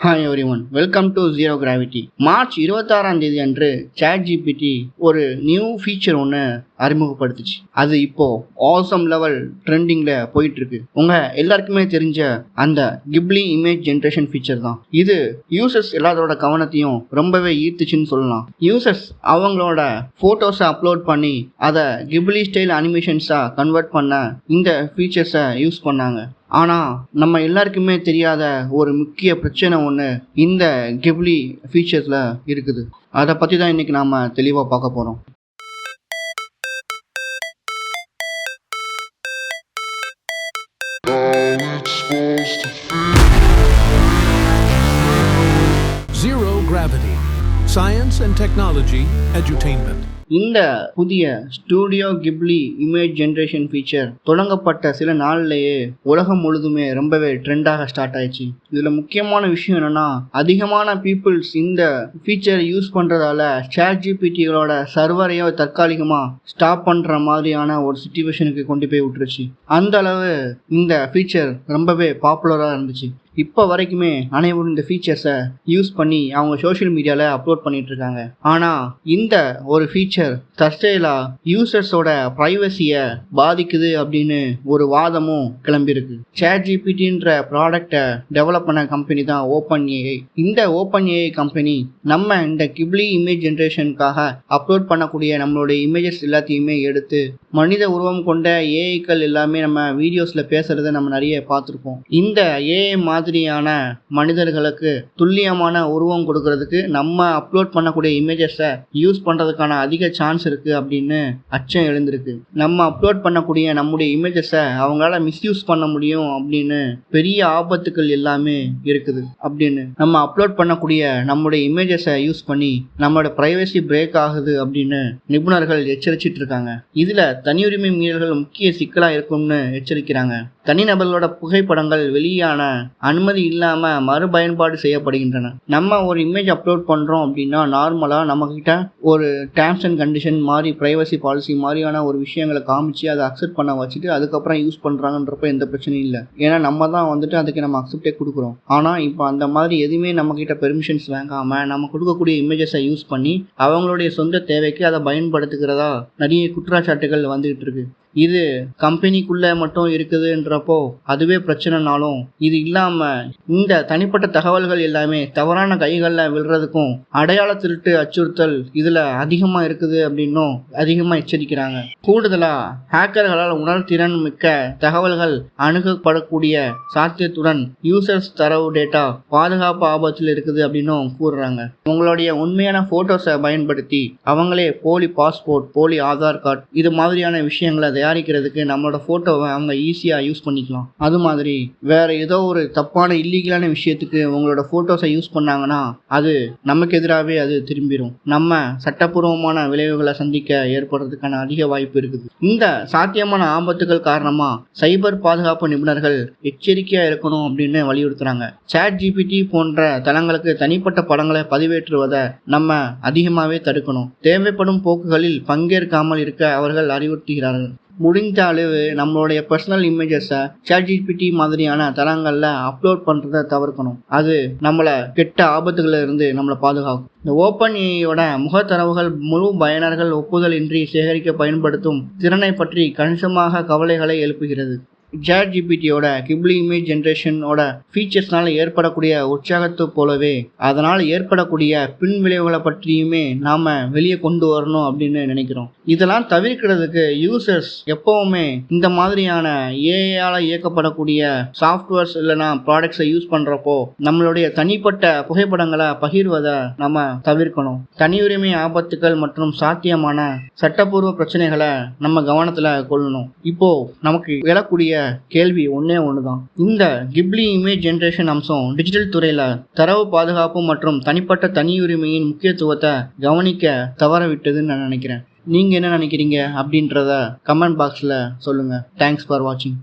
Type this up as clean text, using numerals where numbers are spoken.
Hi everyone, welcome to zero gravity. March 26ஆம் தேதி அன்று ChatGPT ஒரு நியூ ஃபீச்சர் ஒன்று அறிமுகப்படுத்துச்சு. அது இப்போ ஆசம் லெவல் ட்ரெண்டிங்ல போயிட்டு இருக்கு. உங்க எல்லாருக்குமே தெரிஞ்ச அந்த கிப்லி இமேஜ் ஜென்ரேஷன் ஃபீச்சர் தான் இது. யூசர்ஸ் எல்லாரோட கவனத்தையும் ரொம்பவே ஈர்த்துச்சுன்னு சொல்லலாம். யூசர்ஸ் அவங்களோட போட்டோஸை அப்லோட் பண்ணி அதை கிப்லி ஸ்டைல் அனிமேஷன்ஸா கன்வெர்ட் பண்ண இந்த ஃபீச்சர்ஸை யூஸ் பண்ணாங்க. ஆனால் நம்ம எல்லாருக்குமே தெரியாத ஒரு முக்கிய பிரச்சனை ஒன்று இந்த கிப்லி ஃபீச்சர்ஸில் இருக்குது. அதை பற்றி தான் இன்றைக்கி நாம் தெளிவாக பார்க்க போகிறோம். Zero Gravity, Science and Technology Edutainment. இந்த புதிய studio Ghibli image generation feature தொடங்கப்பட்ட சில நாள்லேயே உலகம் முழுதுமே ரொம்பவே ட்ரெண்டாக ஸ்டார்ட் ஆயிடுச்சு. இதில் முக்கியமான விஷயம் என்னென்னா, அதிகமான பீப்புள்ஸ் இந்த ஃபீச்சர் யூஸ் பண்ணுறதால ChatGPTகளோட சர்வரையோ தற்காலிகமாக ஸ்டாப் பண்ணுற மாதிரியான ஒரு சிச்சுவேஷனுக்கு கொண்டு போய் விட்டுருச்சு. அந்த அளவு இந்த ஃபீச்சர் ரொம்பவே பாப்புலராக இருந்துச்சு. இப்போ வரைக்குமே அனைவரும் இந்த ஃபீச்சர்ஸை யூஸ் பண்ணி அவங்க சோஷியல் மீடியாவில் அப்லோட் பண்ணிட்டு இருக்காங்க. ஆனால் இந்த ஒரு ஃபீச்சர் தற்செயலாக யூசர்ஸோட ப்ரைவசியை பாதிக்குது அப்படின்னு ஒரு வாதமும் கிளம்பியிருக்கு. ChatGPTன்ற ப்ராடக்டை டெவலப் பண்ண கம்பெனி தான் OpenAI. இந்த OpenAI கம்பெனி நம்ம இந்த கிப்லி இமேஜ் ஜென்ரேஷனுக்காக அப்லோட் பண்ணக்கூடிய நம்மளுடைய இமேஜஸ் எல்லாத்தையுமே எடுத்து மனித உருவம் கொண்ட ஏஐக்கள் எல்லாமே நம்ம வீடியோஸில் பேசுகிறத நம்ம நிறைய பார்த்துருப்போம். இந்த ஏஐ மாதிரியான மனிதர்களுக்கு துல்லியமான உருவம் கொடுக்கறதுக்கு நம்ம அப்லோட் பண்ணக்கூடிய இமேஜஸை யூஸ் பண்ணுறதுக்கான அதிக சான்ஸ் இருக்குது அப்படின்னு அச்சம் எழுந்திருக்கு. நம்ம அப்லோட் பண்ணக்கூடிய நம்முடைய இமேஜஸை அவங்களால மிஸ்யூஸ் பண்ண முடியும் அப்படின்னு பெரிய ஆபத்துக்கள் எல்லாமே இருக்குது. அப்படின்னு நம்ம அப்லோட் பண்ணக்கூடிய நம்முடைய இமேஜஸை யூஸ் பண்ணி நம்மளோட ப்ரைவசி பிரேக் ஆகுது அப்படின்னு நிபுணர்கள் எச்சரிச்சிட்டு இருக்காங்க. இதில் தனியுரிமை மீறல்கள் முக்கிய சிக்கலாக இருக்கும்னு எச்சரிக்கிறாங்க. தனிநபர்களோட புகைப்படங்கள் வெளியான அனுமதி இல்லாமல் மறுபயன்பாடு செய்யப்படுகின்றன. நம்ம ஒரு இமேஜ் அப்லோட் பண்ணுறோம் அப்படின்னா நார்மலாக நம்மக்கிட்ட ஒரு டேர்ம்ஸ் அண்ட் கண்டிஷன் மாதிரி ப்ரைவசி பாலிசி மாதிரியான ஒரு விஷயங்களை காமிச்சு அதை அக்செப்ட் பண்ண வச்சுட்டு அதுக்கப்புறம் யூஸ் பண்ணுறாங்கன்றப்ப எந்த பிரச்சனையும் இல்லை. ஏன்னா நம்ம தான் அதுக்கு நம்ம அக்செப்டே கொடுக்குறோம். ஆனால் இப்போ அந்த மாதிரி எதுவுமே நம்மக்கிட்ட பெர்மிஷன்ஸ் வாங்காமல் நம்ம கொடுக்கக்கூடிய இமேஜஸை யூஸ் பண்ணி அவங்களுடைய சொந்த தேவைக்கு அதை பயன்படுத்துகிறதா நிறைய குற்றச்சாட்டுகள் வந்துகிட்டு இருக்கு. இது கம்பெனிக்குள்ளே மட்டும் இருக்குதுன்றப்போ அதுவே பிரச்சனைனாலும், இது இல்லாமல் இந்த தனிப்பட்ட தகவல்கள் எல்லாமே தவறான கைகளில் விழுறதுக்கும் அடையாள திருட்டு அச்சுறுத்தல் இதில் அதிகமாக இருக்குது அப்படின்னும் அதிகமாக எச்சரிக்கிறாங்க. கூடுதலாக ஹேக்கர்களால் உணர்திறன் மிக்க தகவல்கள் அணுகப்படக்கூடிய சாத்தியத்துடன் யூசர்ஸ் தரவு டேட்டா பாதுகாப்பு ஆபத்தில் இருக்குது அப்படின்னும் கூறுறாங்க. உங்களுடைய உண்மையான ஃபோட்டோஸை பயன்படுத்தி அவங்களே போலி பாஸ்போர்ட், போலி ஆதார் கார்டு இது மாதிரியான விஷயங்களை தயாரிக்கிறதுக்கு நம்மளோட ஃபோட்டோவை அவங்க ஈஸியாக யூஸ் பண்ணிக்கலாம். அது மாதிரி வேற ஏதோ ஒரு தப்பான இல்லீகலான விஷயத்துக்கு உங்களோட ஃபோட்டோஸை யூஸ் பண்ணாங்கன்னா அது நமக்கு எதிராகவே அது திரும்பிடும். நம்ம சட்டப்பூர்வமான விளைவுகளை சந்திக்க ஏற்படுறதுக்கான அதிக வாய்ப்பு இருக்குது. இந்த சாத்தியமான ஆபத்துகள் காரணமாக சைபர் பாதுகாப்பு நிபுணர்கள் எச்சரிக்கையாக இருக்கணும் அப்படின்னு வலியுறுத்துறாங்க. ChatGPT போன்ற தளங்களுக்கு தனிப்பட்ட படங்களை பதிவேற்றுவதை நம்ம அதிகமாகவே தடுக்கணும். தேவைப்படும் போக்குகளில் பங்கேற்காமல் இருக்க அவர்கள் அறிவுறுத்துகிறார்கள். முடிந்த அளவு நம்மளுடைய பர்சனல் இமேஜஸை ChatGPT மாதிரியான தளங்களில் அப்லோட் பண்ணுறதை தவிர்க்கணும். அது நம்மளை கெட்ட ஆபத்துகளில் இருந்து நம்மளை பாதுகாக்கும். இந்த OpenAIயோட முகத்தரவுகள் முழு பயனர்கள் ஒப்புதல் இன்றி சேகரிக்க பயன்படுத்தும் திறனை பற்றி கணிசமாக கவலைகளை எழுப்புகிறது. ChatGPTயோட கிப்லி இமேஜ் ஜென்ரேஷனோட ஃபீச்சர்ஸ்னால ஏற்படக்கூடிய உற்சாகத்தை போலவே அதனால் ஏற்படக்கூடிய பின் விளைவுகளை பற்றியுமே நாம் வெளியே கொண்டு வரணும் அப்படின்னு நினைக்கிறோம். இதெல்லாம் தவிர்க்கிறதுக்கு யூசர்ஸ் எப்போவுமே இந்த மாதிரியான ஏஐயால் இயக்கப்படக்கூடிய சாஃப்ட்வேர்ஸ் இல்லைனா ப்ராடக்ட்ஸை யூஸ் பண்ணுறப்போ நம்மளுடைய தனிப்பட்ட புகைப்படங்களை பகிர்வதை நம்ம தவிர்க்கணும். தனியுரிமை ஆபத்துக்கள் மற்றும் சாத்தியமான சட்டப்பூர்வ பிரச்சனைகளை நம்ம கவனத்தில் கொள்ளணும். இப்போ நமக்கு எழக்கூடிய கேள்வி ஒன்னே ஒண்ணுதான். இந்த கிப்லி இமேஜ் ஜென்ரேஷன் அம்சம் டிஜிட்டல் துறையில தரவு பாதுகாப்பு மற்றும் தனிப்பட்ட தனியுரிமையின் முக்கியத்துவத்தை கவனிக்க தவறவிட்டதுன்னு நான் நினைக்கிறேன். நீங்க என்ன நினைக்கிறீங்க அப்படின்றத கமெண்ட் பாக்ஸ்ல சொல்லுங்க. தேங்க்ஸ் ஃபார் வாட்சிங்.